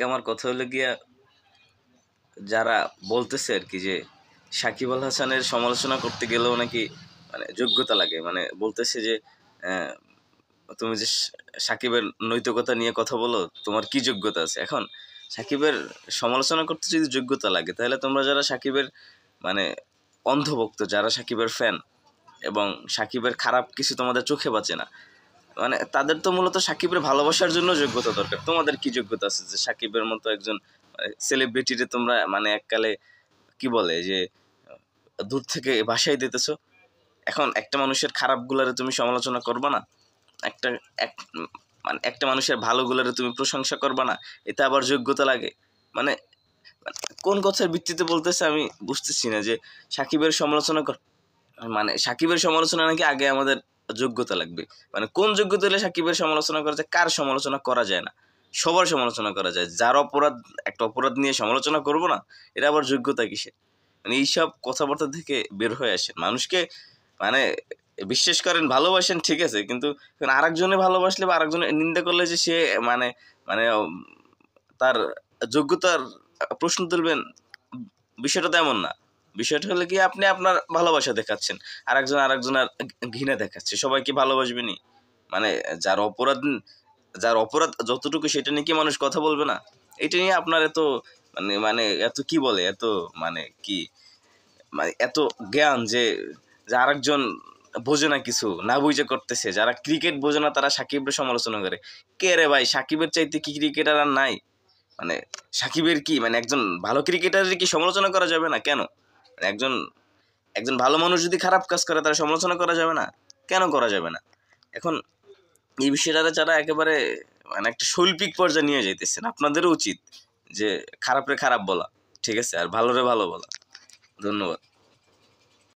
আজকে আমার কথা হলো গিয়া যারা বলতেছে আর কি যে সাকিব আল হাসানের সমালোচনা করতে গেলেও নাকি মানে যোগ্যতা লাগে, মানে বলতেছে যে আহ, তুমি যে সাকিবের নৈতিকতা নিয়ে কথা বলো, তোমার কি যোগ্যতা আছে? এখন সাকিবের সমালোচনা করতে যদি যোগ্যতা লাগে, তাহলে তোমরা যারা সাকিবের মানে অন্ধভক্ত, যারা সাকিবের ফ্যান এবং সাকিবের খারাপ কিছু তোমাদের চোখে বাঁচে না, মানে তাদের তো মূলত সাকিবের ভালোবাসার জন্য যোগ্যতা দরকার। তোমাদের কি যোগ্যতা আছে যে সাকিবের মতো একজন সেলিব্রিটিরে তোমরা মানে এককালে কি বলে যে দূর থেকে ভাসাই দিতেছো? এখন একটা মানুষের খারাপ গুলারে তুমি সমালোচনা করবা না, একটা এক মানে একটা মানুষের ভালো গুলারে তুমি প্রশংসা করবা না? এটা আবার যোগ্যতা লাগে? মানে কোন কথার ভিত্তিতে বলতেছে আমি বুঝতেছি না। যে সাকিবের সমালোচনা মানে সাকিবের সমালোচনা নাকি আগে আমাদের যোগ্যতা লাগবে? মানে কোন যোগ্যতা হলে সাকিবের সমালোচনা করা যায়? কার সমালোচনা করা যায় না? সবার সমালোচনা করা যায়। যার অপরাধ, একটা অপরাধ নিয়ে সমালোচনা করব না, এটা আবার যোগ্যতা কিসের? মানে এইসব কথাবার্তা থেকে বের হয়ে আসেন। মানুষকে মানে বিশ্বাস করেন, ভালোবাসেন, ঠিক আছে, কিন্তু আরেকজনে ভালোবাসলে বা আরেকজনে নিন্দা করলে যে সে মানে মানে তার যোগ্যতার প্রশ্ন তুলবেন, বিষয়টা তেমন না। বিষয়টা হলো কি, আপনি আপনার ভালোবাসা দেখাচ্ছেন, আরেকজনের ঘৃণা দেখাচ্ছে। সবাই কি ভালোবাসবেনি? মানে যার অপরাধ, যার অপরাধ যতটুকু সেটা নিয়ে কি মানুষ কথা বলবে না? এটা নিয়ে আপনার এত মানে মানে এত কি বলে, এত মানে কি, মানে এত জ্ঞান যে যে আরেকজন বোঝে না, কিছু না বুঝে করতেছে। যারা ক্রিকেট বোঝে না তারা সাকিবের সমালোচনা করে। কে রে ভাই, সাকিবের চাইতে কি ক্রিকেটার আর নাই? মানে সাকিবের কি মানে একজন ভালো ক্রিকেটারের কি সমালোচনা করা যাবে না? কেন? মানে একজন একজন ভালো মানুষ যদি খারাপ কাজ করে, তার সমালোচনা করা যাবে না? কেন করা যাবে না? এখন এই বিষয়টাতে যারা একেবারে মানে একটা শৈল্পিক পর্যায়ে নিয়ে যাইতেছেন, আপনাদেরও উচিত যে খারাপরে খারাপ বলা, ঠিক আছে, আর ভালোরে ভালো বলা। ধন্যবাদ।